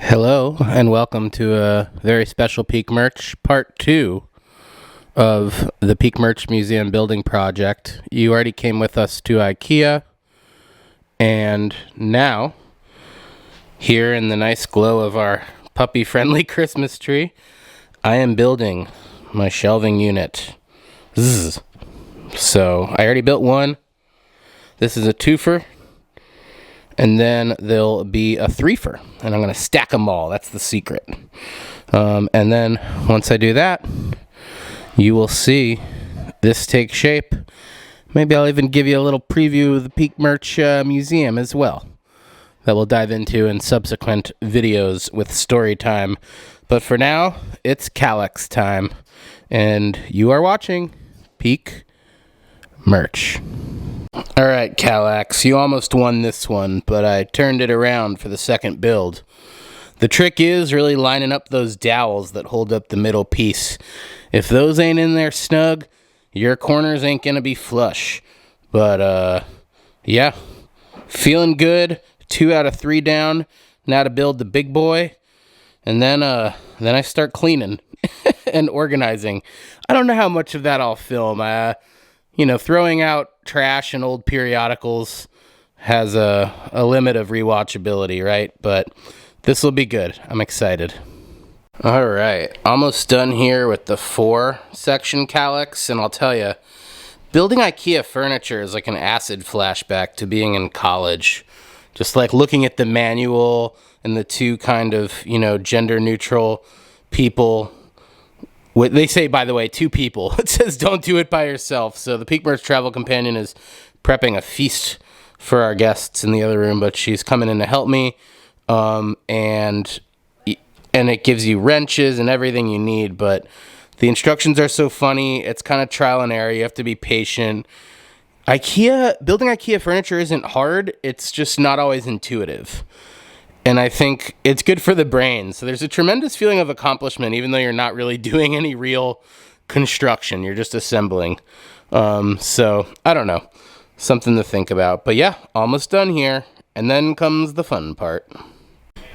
Hello, and welcome to a very special Peak Merch Part 2 of the Peak Merch Museum building project. You already came with us to IKEA, and now, here in the nice glow of our puppy-friendly Christmas tree, I am building my shelving unit. Zzz. So, I already built one. This is a twofer. And then there'll be a threefer, and I'm going to stack them all. That's the secret. And then once I do that, you will see this take shape. Maybe I'll even give you a little preview of the Peak Merch Museum as well, that we'll dive into in subsequent videos with story time. But for now, it's Calyx time, and you are watching Peak Merch. All right, Calyx, you almost won this one, but I turned it around for the second build. The trick is really lining up those dowels that hold up the middle piece. If those ain't in there snug, your corners ain't gonna be flush. But, yeah, feeling good. 2 out of 3 down. Now to build the big boy. And then I start cleaning and organizing. I don't know how much of that I'll film. Throwing out trash and old periodicals has a limit of rewatchability, right? But this will be good. I'm excited. All right, almost done here with the 4-section Calyx, and I'll tell you, building IKEA furniture is like an acid flashback to being in college. Just like looking at the manual and the two kind of, gender-neutral people. What they say, by the way, 2 people. It says don't do it by yourself. So the Peak Merch Travel Companion is prepping a feast for our guests in the other room, but she's coming in to help me. And it gives you wrenches and everything you need, but the instructions are so funny. It's kind of trial and error. You have to be patient. Building IKEA furniture isn't hard. It's just not always intuitive. And I think it's good for the brain. So there's a tremendous feeling of accomplishment, even though you're not really doing any real construction. You're just assembling. So I don't know. Something to think about. But yeah, almost done here. And then comes the fun part.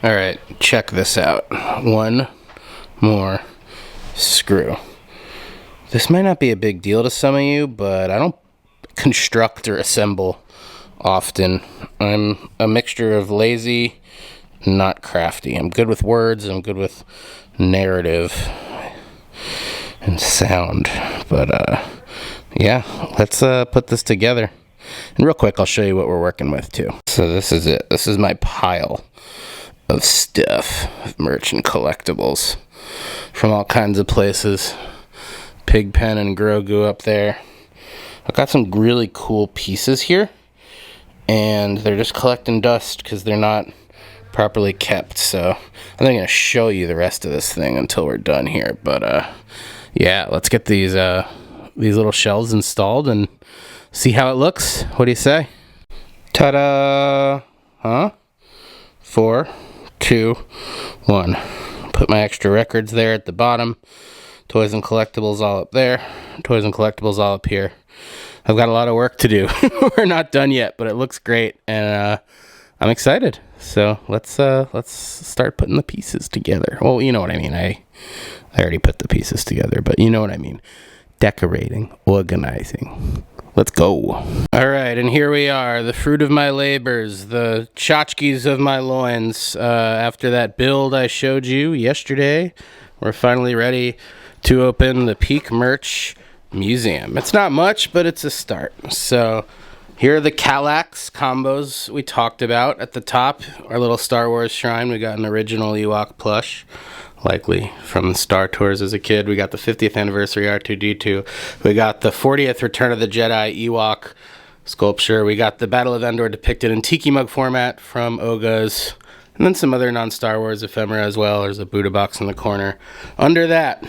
All right, check this out. One more screw. This might not be a big deal to some of you, but I don't construct or assemble often. I'm a mixture of lazy, not crafty. I'm good with words. I'm good with narrative and sound. But, yeah, let's put this together. And real quick, I'll show you what we're working with, too. So this is it. This is my pile of stuff, merch and collectibles from all kinds of places. Pigpen and Grogu up there. I've got some really cool pieces here. And they're just collecting dust because they're not properly kept. So I'm not going to show you the rest of this thing until we're done here. But yeah, let's get these little shelves installed and see how it looks. What do you say? Ta-da! Huh? 4, 2, 1. Put my extra records there at the bottom. Toys and collectibles all up there. Toys and collectibles all up here. I've got a lot of work to do. We're not done yet, but it looks great, and I'm excited. So let's start putting the pieces together. Well, you know what I mean. I already put the pieces together, but you know what I mean. Decorating, organizing. Let's go. All right, and here we are, the fruit of my labors, the tchotchkes of my loins. After that build I showed you yesterday, we're finally ready to open the Peak Merch Museum. It's not much, but it's a start. So here are the Calyx combos we talked about. At the top, our little Star Wars shrine. We got an original Ewok plush, likely from Star Tours as a kid. We got the 50th anniversary R2-D2. We got the 40th Return of the Jedi Ewok sculpture. We got the Battle of Endor depicted in tiki mug format from Oga's. And then some other non-Star Wars ephemera as well. There's a Buddha box in the corner. Under that,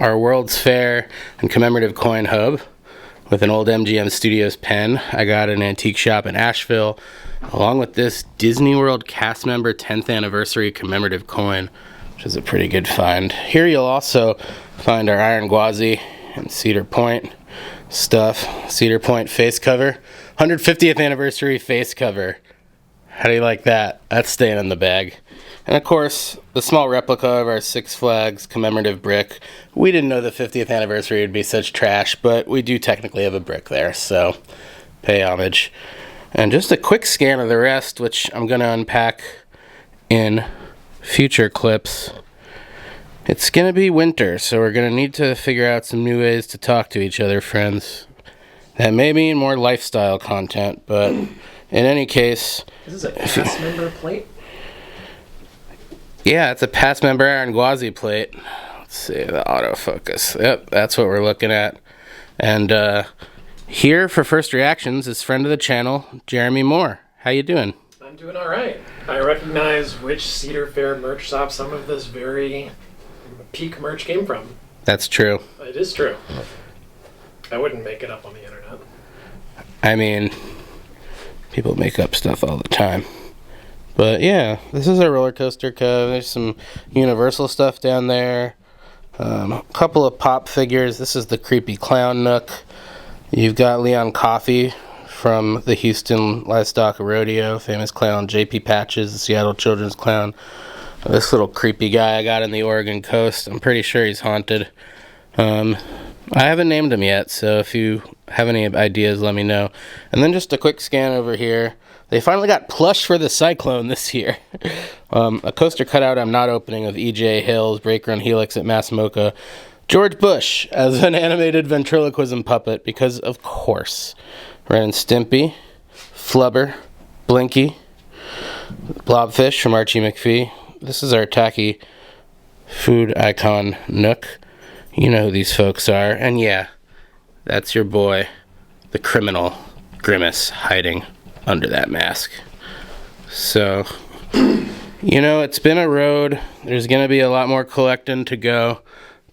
our World's Fair and commemorative coin hub with an old MGM Studios pen I got at an antique shop in Asheville, along with this Disney World cast member 10th anniversary commemorative coin, which is a pretty good find. Here you'll also find our Iron Gwazi and Cedar Point stuff. Cedar Point face cover. 150th anniversary face cover. How do you like that? That's staying in the bag. And of course, the small replica of our Six Flags commemorative brick. We didn't know the 50th anniversary would be such trash, but we do technically have a brick there, so pay homage. And just a quick scan of the rest, which I'm going to unpack in future clips. It's going to be winter, so we're going to need to figure out some new ways to talk to each other, friends. That may mean more lifestyle content, but in any case... This is a cast member plate? Yeah, it's a past member Aaron Gwazi plate. Let's see, the autofocus. Yep, that's what we're looking at. And here for first reactions is friend of the channel, Jeremy Moore. How you doing? I'm doing all right. I recognize which Cedar Fair merch shop some of this very peak merch came from. That's true. It is true. I wouldn't make it up on the internet. I mean, people make up stuff all the time. But yeah, this is a roller coaster cove. There's some Universal stuff down there. A couple of pop figures. This is the creepy clown nook. You've got Leon Coffey from the Houston Livestock Rodeo, famous clown. JP Patches, the Seattle Children's Clown. This little creepy guy I got in the Oregon coast. I'm pretty sure he's haunted. I haven't named him yet, so if you have any ideas, let me know. And then just a quick scan over here. They finally got plush for the Cyclone this year. A coaster cutout I'm not opening of E.J. Hill's Breaker and Helix at Massimoka. George Bush as an animated ventriloquism puppet, because of course. Ren and Stimpy, Flubber, Blinky, Blobfish from Archie McPhee. This is our tacky food icon Nook. You know who these folks are. And yeah, that's your boy, the criminal Grimace, hiding under that mask. So, you know, it's been a road. There's going to be a lot more collecting to go,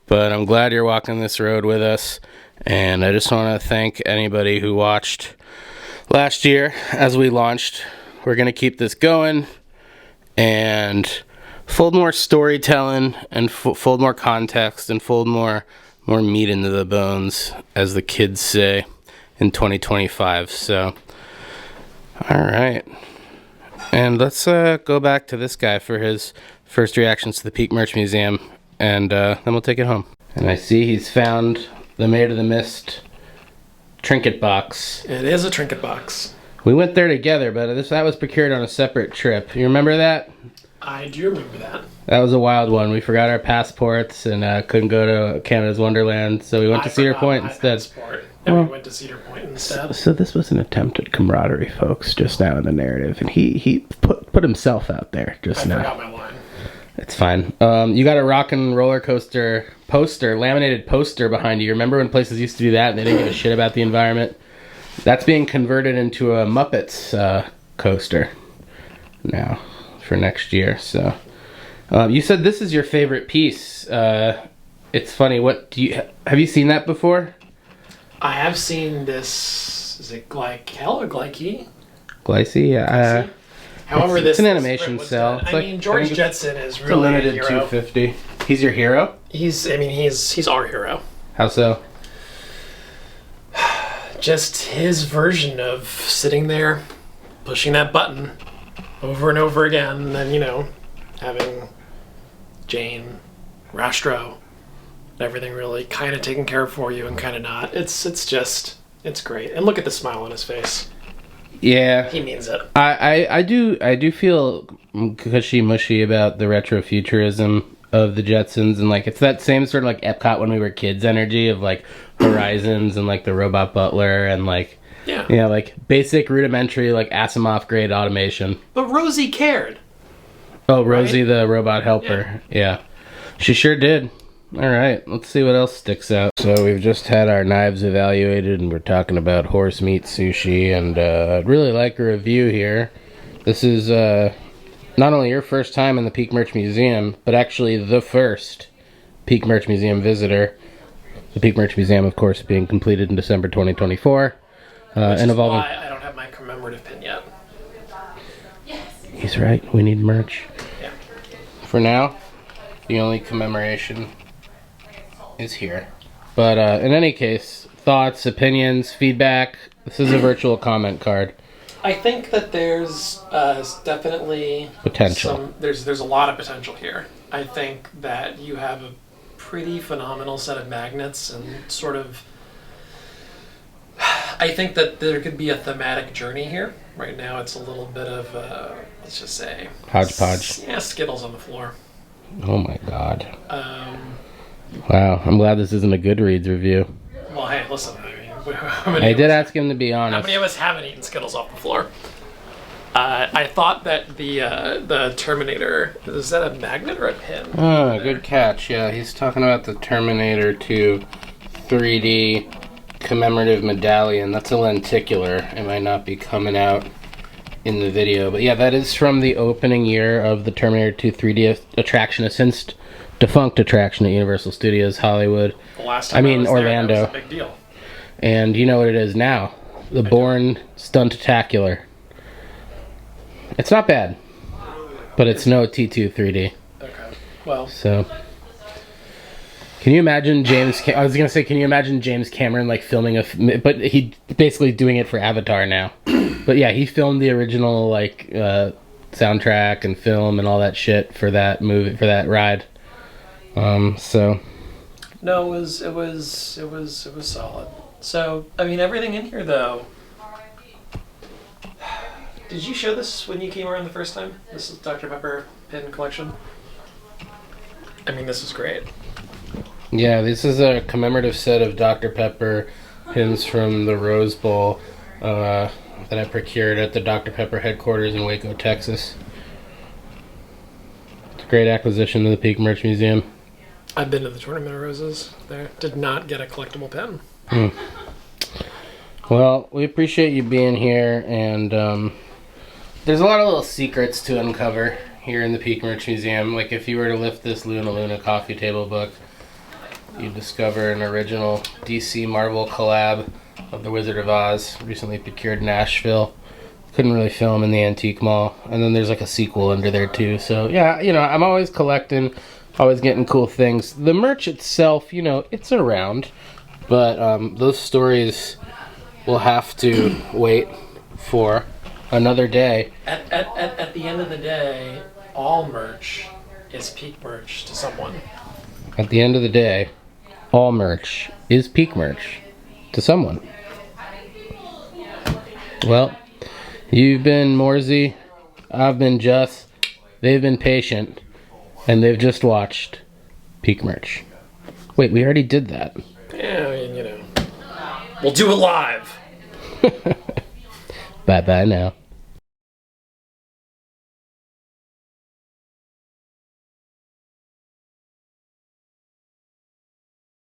but I'm glad you're walking this road with us. And I just want to thank anybody who watched last year as we launched. We're going to keep this going and fold more storytelling and fold more context and fold more meat into the bones, as the kids say, in 2025. So, all right. And let's go back to this guy for his first reactions to the Peak Merch Museum, and then we'll take it home. And I see he's found the Maid of the Mist trinket box. It is a trinket box. We went there together, but that was procured on a separate trip. You remember that? I do remember that. That was a wild one. We forgot our passports and couldn't go to Canada's Wonderland, so we went to Cedar Point instead. And we went to Cedar Point instead. So this was an attempt at camaraderie, folks, just now in the narrative, and he put himself out there just now. I forgot my line. It's fine. You got a rock and roller coaster poster, laminated poster behind you. Remember when places used to do that and they didn't give a shit about the environment? That's being converted into a Muppets coaster now for next year. So you said this is your favorite piece. It's funny. Have you seen that before? I have seen this. Is it Glykel or Glyke? Glycey, yeah. However, it's an animation cell. I mean, George Jetson is really a limited a hero. 250. He's your hero? He's our hero. How so? Just his version of sitting there, pushing that button over and over again, and then, you know, having Jane, Rastro, everything really kind of taken care of for you and kind of not. It's great. And look at the smile on his face. Yeah, he means it. I do feel cushy mushy about the retrofuturism of the Jetsons, and like it's that same sort of like Epcot when we were kids energy of like Horizons and like the Robot Butler and like like basic rudimentary like Asimov grade automation. But Rosie cared. Oh, Rosie, right? The robot helper. Yeah, she sure did. All right, let's see what else sticks out. So we've just had our knives evaluated, and we're talking about horse meat sushi, and I'd really like a review here. This is not only your first time in the Peak Merch Museum, but actually the first Peak Merch Museum visitor. The Peak Merch Museum, of course, being completed in December 2024. And evolving. Why I don't have my commemorative pin yet. He's right, we need merch. Yeah. For now, the only commemoration is here. But in any case, thoughts, opinions, feedback. This is a virtual comment card. I think that there's definitely Potential. There's a lot of potential here. I think that you have a pretty phenomenal set of magnets and sort of. I think that there could be a thematic journey here. Right now, it's a little bit of let's just say Hodgepodge. Yeah, Skittles on the floor. Oh my god. Wow, I'm glad this isn't a Goodreads review. Well, hey, listen. I did ask him to be honest. How many of us haven't eaten Skittles off the floor? I thought that the Terminator, is that a magnet or a pin? Oh, good catch. Yeah, he's talking about the Terminator 2 3D commemorative medallion. That's a lenticular. It might not be coming out in the video, but yeah, that is from the opening year of the Terminator 2 3D attraction, a since defunct attraction at Universal Studios Hollywood. The last time I was Orlando. There, that was a big deal. And you know what it is now. The Bourne Stuntacular. It's not bad, but it's no T2 3D. Okay. Well. So, can you imagine I was gonna say, can you imagine James Cameron like filming but he basically doing it for Avatar now. But yeah, he filmed the original like soundtrack and film and all that shit for that movie, for that ride. So. No, it was solid. So, I mean, everything in here, though. Did you show this when you came around the first time? This is Dr. Pepper pin collection. I mean, this is great. Yeah, this is a commemorative set of Dr. Pepper pins from the Rose Bowl that I procured at the Dr. Pepper headquarters in Waco, Texas. It's a great acquisition to the Peak Merch Museum. I've been to the Tournament of Roses there. Did not get a collectible pen. Well, we appreciate you being here, and there's a lot of little secrets to uncover here in the Peak Merch Museum. Like if you were to lift this Luna Luna coffee table book, you'd discover an original DC Marvel collab of The Wizard of Oz, recently procured in Nashville. Couldn't really film in the Antique Mall. And then there's like a sequel under there too. So yeah, you know, I'm always collecting, always getting cool things. The merch itself, you know, it's around, but those stories will have to wait for another day. At the end of the day, all merch is Peak Merch to someone. At the end of the day, all merch is Peak Merch to someone. Well, you've been Morsey, I've been Just, they've been Patient, and they've just watched Peak Merch. Wait, we already did that. Yeah, I mean, you know. We'll do it live. Bye-bye now.